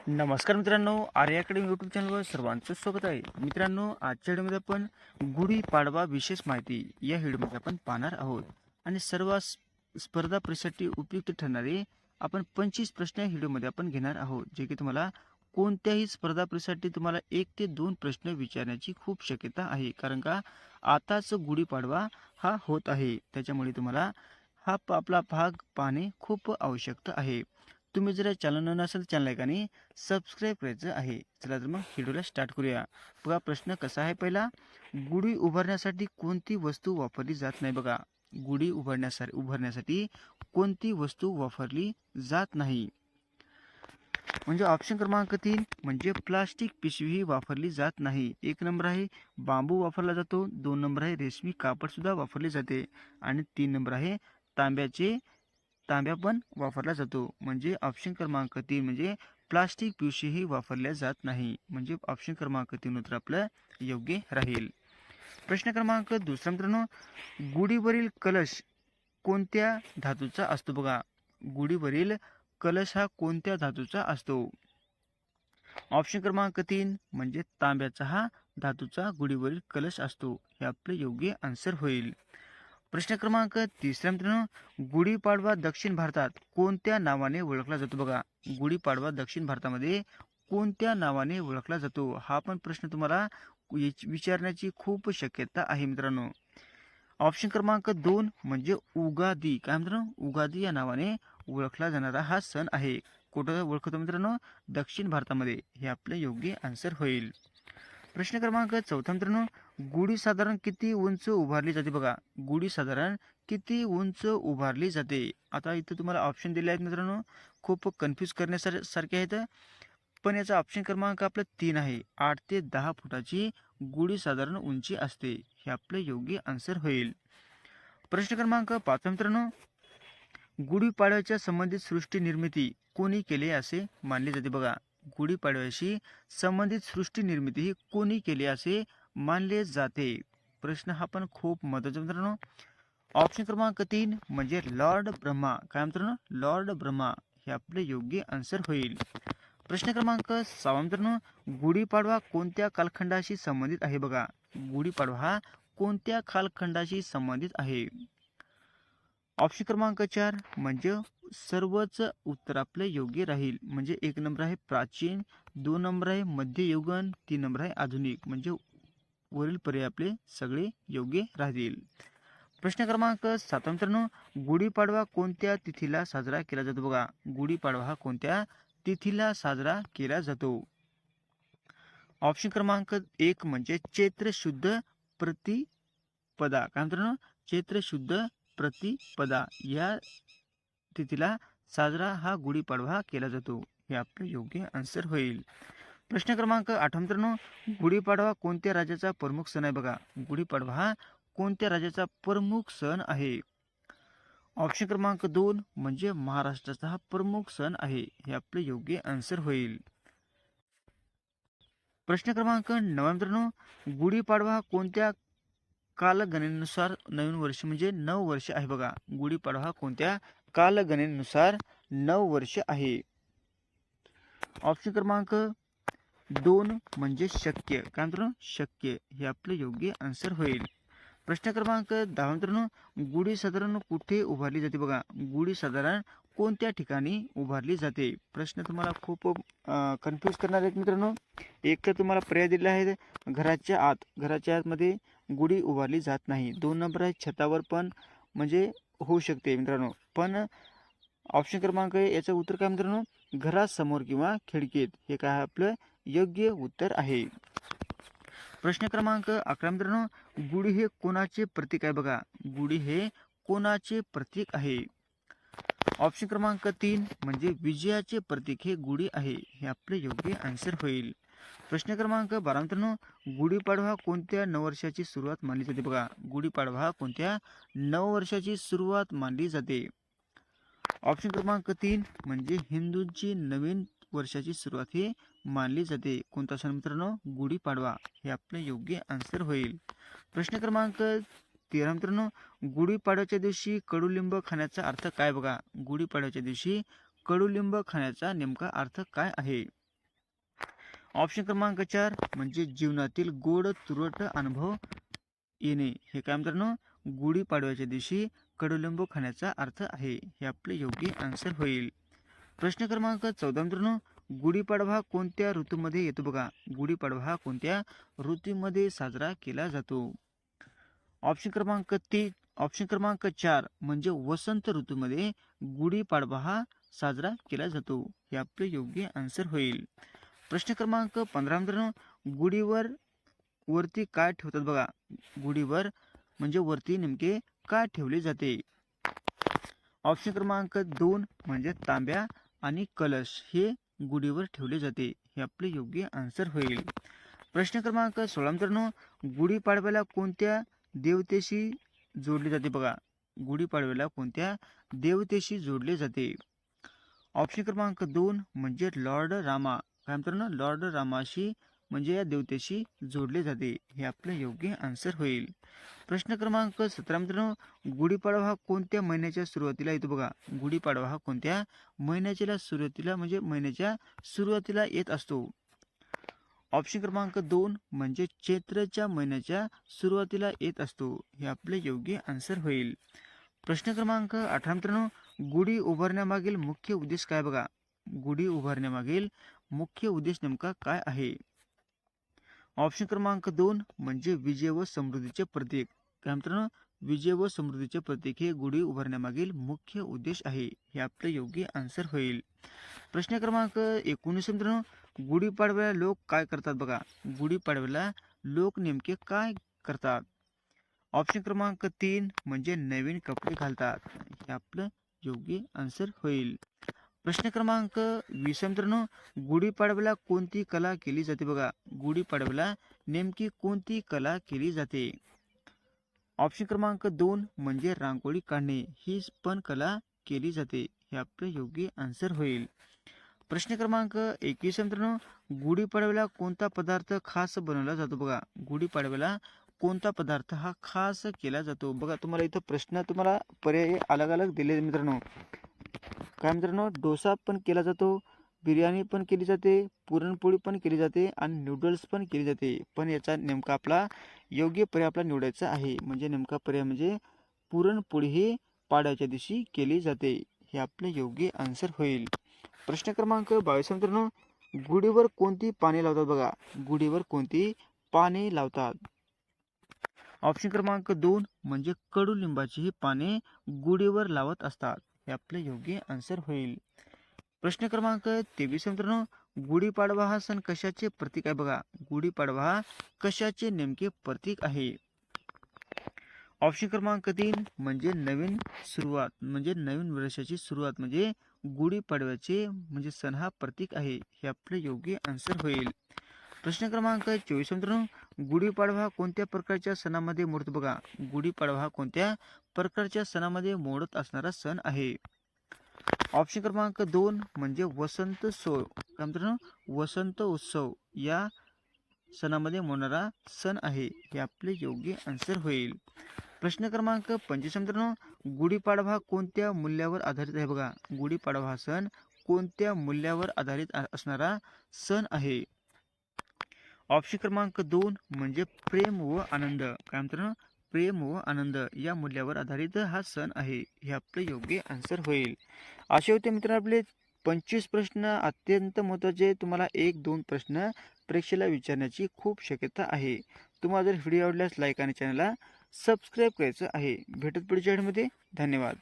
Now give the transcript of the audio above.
नमस्कार मित्रांनो, आर्य academy YouTube चॅनलवर सर्वांचं स्वागत आहे. मित्रांनो, आजच्या व्हिडिओमध्ये आपण गुढीपाडवा विशेष माहिती या व्हिडिओमध्ये आपण पाहणार आहोत आणि सर्व स्पर्धा परीक्षेसाठी उपयुक्त ठरणारे आपण 25 प्रश्न या व्हिडिओमध्ये आपण घेणार आहोत, जे की तुम्हाला कोणत्याही स्पर्धा परीक्षेसाठी तुम्हाला 1 ते 2 प्रश्न विचारण्याची खूप शक्यता आहे. कारण का आताच गुढीपाडवा हा होत आहे, त्याच्यामुळे तुम्हाला आपला भाग पाहणे खूप आवश्यक आहे. तुम्ही जर चॅनल नवीन असेल चॅनल एकाने सबस्क्राईब करायचं आहे. चला तर मग व्हिडिओला स्टार्ट करूया. बघा प्रश्न कसा आहे पहिला, गुढी उभारण्यासाठी कोणती वस्तू वापरली जात नाही. बघा गुढी उभारण्यासाठी कोणती वस्तू वापरली जात नाही. म्हणजे ऑप्शन क्रमांक 3 म्हणजे प्लास्टिक पिशवी वापरली जात नाही. 1 नंबर आहे बांबू वापरला जातो. 2 नंबर आहे रेशमी कापड सुद्धा वापरले जाते आणि 3 नंबर आहे तांब्या पण वापरला जातो. म्हणजे ऑप्शन क्रमांक 3 म्हणजे प्लास्टिक पिशवीही वापरल्या जात नाही. म्हणजे ऑप्शन क्रमांक 3 उत्तर आपलं योग्य राहील. प्रश्न क्रमांक दुसरा मित्रांनो, गुढीवरील कलश कोणत्या धातूचा असतो. बघा गुढीवरील कलश हा कोणत्या धातूचा असतो. ऑप्शन क्रमांक 3 म्हणजे तांब्याचा हा धातूचा गुढीवरील कलश असतो. हे आपले योग्य आन्सर होईल. प्रश्न क्रमांक तिसरा मित्रांनो, गुढीपाडवा दक्षिण भारतात कोणत्या नावाने ओळखला जातो. बघा गुढीपाडवा दक्षिण भारतामध्ये कोणत्या नावाने ओळखला जातो. हा पण प्रश्न तुम्हाला विचारण्याची खूप शक्यता आहे मित्रांनो. ऑप्शन क्रमांक 2 म्हणजे उगादी. काय मित्रांनो, उगादी या नावाने ओळखला जाणारा हा सण आहे. कुठं ओळखतो मित्रांनो, दक्षिण भारतामध्ये. हे आपले योग्य आन्सर होईल. प्रश्न क्रमांक 4 मित्रांनो, गुढी साधारण किती उंच उभारली जाते. बघा गुढी साधारण किती उंच उभारली जाते. आता इथं तुम्हाला ऑप्शन दिले आहेत मित्रांनो, खूप कन्फ्यूज करण्यासारखे आहेत. पण याचा ऑप्शन क्रमांक आपला 3 आहे. 8 ते 10 फुटाची गुढी साधारण उंची असते. हे आपले योग्य आन्सर होईल. प्रश्न क्रमांक 5 मित्रांनो, गुढीपाडव्याच्या संबंधित सृष्टी निर्मिती कोणी केली असे मानले जाते. बघा गुढीपाडव्याशी संबंधित सृष्टी निर्मिती ही कोणी केली असे मानले जाते. प्रश्न हा पण खूप महत्त्वाचा मित्रांनो. ऑप्शन क्रमांक 3 म्हणजे लॉर्ड ब्रह्मा. काय मित्रांनो, लॉर्ड ब्रह्मा. हे आपले योग्य आन्सर होईल. प्रश्न क्रमांक 6 मित्रांनो, गुढीपाडवा कोणत्या कालखंडाशी संबंधित आहे. बघा गुढीपाडवा हा कोणत्या कालखंडाशी संबंधित आहे. ऑप्शन क्रमांक 4 म्हणजे सर्वच उत्तर आपले योग्य राहील. म्हणजे 1 नंबर आहे प्राचीन, 2 नंबर आहे मध्ययुगीन, 3 नंबर आहे आधुनिक. म्हणजे वरील पर्याय आपले सगळे योग्य राहतील. प्रश्न क्रमांक 7 मित्रांनो, गुढीपाडवा कोणत्या तिथीला साजरा केला जातो. बघा गुढीपाडवा हा कोणत्या तिथीला साजरा केला जातो. ऑप्शन क्रमांक 1 म्हणजे चैत्र शुद्ध प्रतिपदा. काय मित्रांनो, चैत्र शुद्ध प्रतिपदा या तिथीला साजरा हा गुढीपाडवा केला जातो. हे आपले योग्य आन्सर होईल. प्रश्न क्रमांक 8 मित्रांनो, गुढीपाडवा कोणत्या राज्याचा प्रमुख सण आहे. बघा गुढीपाडवा हा कोणत्या राज्याचा प्रमुख सण आहे. ऑप्शन क्रमांक 2 म्हणजे महाराष्ट्राचा हा प्रमुख सण आहे. हे आपले योग्य आन्सर होईल. प्रश्न क्रमांक 9 मित्रांनो, गुढीपाडवा हा कोणत्या कालगणनेनुसार नवीन वर्ष म्हणजे 9 वर्ष आहे. बघा गुढीपाडवा हा कोणत्या कालगणनेनुसार 9 वर्ष आहे. ऑप्शन क्रमांक 2 म्हणजे शक्य. काय मित्रांनो, शक्य. हे आपले योग्य आन्सर होईल. प्रश्न क्रमांक 10 मित्रांनो, गुढी साधारण कुठे उभारली जाते. बघा गुढी साधारण कोणत्या ठिकाणी उभारली जाते. प्रश्न तुम्हाला खूप कन्फ्यूज करणार आहेत मित्रांनो. एक तर तुम्हाला पर्याय दिले आहेत घराच्या आतमध्ये गुढी उभारली जात नाही. 2 नंबर आहे छतावर पण म्हणजे होऊ शकते मित्रांनो. पण ऑप्शन क्रमांक याचं उत्तर काय मित्रांनो, घरासमोर किंवा खिडकीत. हे काय आपलं योग्य उत्तर आहे. प्रश्न क्रमांक 11 मित्रांनो, गुढी हे कोणाचे प्रतीक आहे. बघा गुढी हे कोणाचे प्रतीक आहे. ऑप्शन क्रमांक 3 म्हणजे विजयाचे प्रतीक हे गुढी आहे. हे आपले योग्य आन्सर होईल. प्रश्न क्रमांक 12 मित्रांनो, गुढीपाडवा कोणत्या नववर्षाची सुरुवात मानली जाते. बघा गुढीपाडवा कोणत्या नववर्षाची सुरुवात मानली जाते. ऑप्शन क्रमांक 3 म्हणजे हिंदूंची नवीन वर्षाची सुरुवात ही मानली जाते. कोणता सण मित्रांनो, गुढीपाडवा. हे आपले योग्य आन्सर होईल. प्रश्न क्रमांक 13 मित्रांनो, गुढीपाडव्याच्या दिवशी कडुलिंब खाण्याचा अर्थ काय. बघा गुढीपाडव्याच्या दिवशी कडुलिंब खाण्याचा नेमका अर्थ काय आहे. ऑप्शन क्रमांक 4 म्हणजे जीवनातील गोड तुरट अनुभव येणे. हे काय मित्रांनो, गुढीपाडव्याच्या दिवशी कडुलिंबू खाण्याचा अर्थ आहे. हे आपले योग्य आन्सर होईल. प्रश्न क्रमांक 14 मित्रांनो, गुढीपाडवा हा कोणत्या ऋतूमध्ये येतो बघा. गुढीपाडवा हा कोणत्या ऋतूमध्ये साजरा केला जातो. ऑप्शन क्रमांक 4 म्हणजे वसंत ऋतूमध्ये गुढीपाडवा हा साजरा केला जातो. हे आपले योग्य आन्सर होईल. प्रश्न क्रमांक 15 मित्रांनो, गुढीवर वरती काय ठेवतात बघा. गुढीवर म्हणजे वरती नेमके काय ठेवले जाते. ऑप्शन क्रमांक 2 म्हणजे तांब्या आणि कलश हे गुढीवर ठेवले जाते. हे आपले योग्य आन्सर होईल. प्रश्न क्रमांक 16 मित्रांनो, गुढीपाडव्याला कोणत्या देवतेशी जोडले जाते बघा. गुढीपाडव्याला कोणत्या देवतेशी जोडले जाते. ऑप्शन क्रमांक 2 म्हणजे लॉर्ड रामा. काय मित्रांनो, लॉर्ड रामाशी म्हणजे या देवतेशी जोडले जाते. हे आपलं योग्य आन्सर होईल. प्रश्न क्रमांक 17 मित्रांनो, गुढीपाडवा हा कोणत्या महिन्याच्या सुरुवातीला येतो बघा. गुढीपाडवा हा कोणत्या महिन्याच्या सुरुवातीला म्हणजे महिन्याच्या सुरुवातीला येत असतो. ऑप्शन क्रमांक 2 म्हणजे चैत्रच्या महिन्याच्या सुरुवातीला येत असतो. हे आपले योग्य आन्सर होईल. प्रश्न क्रमांक 18 मित्रांनो, गुढी उभारण्यामागील मुख्य उद्देश काय बघा. गुढी उभारण्यामागील मुख्य उद्देश नेमका काय आहे. ऑप्शन क्रमांक 2 म्हणजे विजय व समृद्धीचे प्रतीक. काय मित्रांनो, विजय व समृद्धीचे प्रतीक हे गुढी उभारण्यामागील मुख्य उद्देश आहे. हे आपले योग्य आन्सर होईल. प्रश्न क्रमांक 19 मित्रांनो, गुढीपाडव्याला लोक काय करतात बघा. गुढीपाडव्याला लोक नेमके काय करतात. ऑप्शन क्रमांक 3 म्हणजे नवीन कपडे घालतात. हे आपलं योग्य आन्सर होईल. प्रश्न क्रमांक 20 मित्रांनो, गुढीपाडव्याला कोणती कला केली जाते बघा. गुढीपाडव्याला नेमकी कोणती कला केली जाते. ऑप्शन क्रमांक 2 म्हणजे रांगोळी काढणे. ही पण कला केली जाते. हे आपलं योग्य आन्सर होईल. प्रश्न क्रमांक 21 मित्रांनो, गुढीपाडव्याला कोणता पदार्थ खास बनवला जातो बघा. गुढीपाडव्याला कोणता पदार्थ हा खास केला जातो बघा. तुम्हाला इथं प्रश्न तुम्हाला पर्याय अलग अलग दिले मित्रांनो. काय मित्रांनो, डोसा पण केला जातो, बिर्याणी पण केली जाते, पुरणपोळी पण केली जाते आणि नूडल्स पण केली जाते. पण याचा नेमका आपला योग्य पर्याय आपला निवडायचा आहे. म्हणजे नेमका पर्याय म्हणजे पुरणपोळी ही पाडव्याच्या दिवशी केली जाते. हे आपले योग्य आन्सर होईल. प्रश्न क्रमांक 22 मित्रांनो, गुढीवर कोणती पाने लावतात बघा. गुढीवर कोणती पाने लावतात. ऑप्शन क्रमांक 2 म्हणजे कडुलिंबाची ही पाने गुढीवर लावत असतात. हे आपले योग्य आन्सर होईल. प्रश्न क्रमांक 23 मित्रांनो, गुढीपाडवा हा सण कशाचे प्रतीक आहे बघा. गुढीपाडवा हा कशाचे नेमके प्रतीक आहे. ऑप्शन क्रमांक 3 म्हणजे नवीन सुरुवात म्हणजे नवीन वर्षाची सुरुवात म्हणजे गुढीपाडव्याचे म्हणजे सण हा प्रतीक आहे. हे आपले योग्य आन्सर होईल. प्रश्न क्रमांक 24 मित्रांनो, गुढीपाडवा कोणत्या प्रकारच्या सणामध्ये मोडतो बघा. गुढीपाडवा हा कोणत्या प्रकारच्या सणामध्ये मोडत असणारा सण आहे. ऑप्शन क्रमांक 2 म्हणजे वसंत उत्सव. काय मित्रांनो, वसंत उत्सव या सणामध्ये मोडणारा सण आहे. हे आपले योग्य आन्सर होईल. प्रश्न क्रमांक 25 मित्रांनो, गुढीपाडवा कोणत्या मूल्यावर आधारित आहे बघा. गुढीपाडवा हा सण कोणत्या मूल्यावर आधारित असणारा सण आहे. ऑप्शन क्रमांक 2 म्हणजे प्रेम व आनंद. काय मित्रांनो, प्रेम व आनंद या मूल्यावर आधारित हा सण आहे. हे आपले योग्य आन्सर होईल. असे होते मित्रांनो आपले 25 प्रश्न अत्यंत महत्त्वाचे. तुम्हाला 1-2 प्रश्न परीक्षेला विचारण्याची खूप शक्यता आहे. तुम्हाला जर व्हिडिओ आवडल्यास लाईक आणि चॅनलला सबस्क्राईब करायचं आहे. भेटत पुढच्या व्हिडिओमध्ये. धन्यवाद.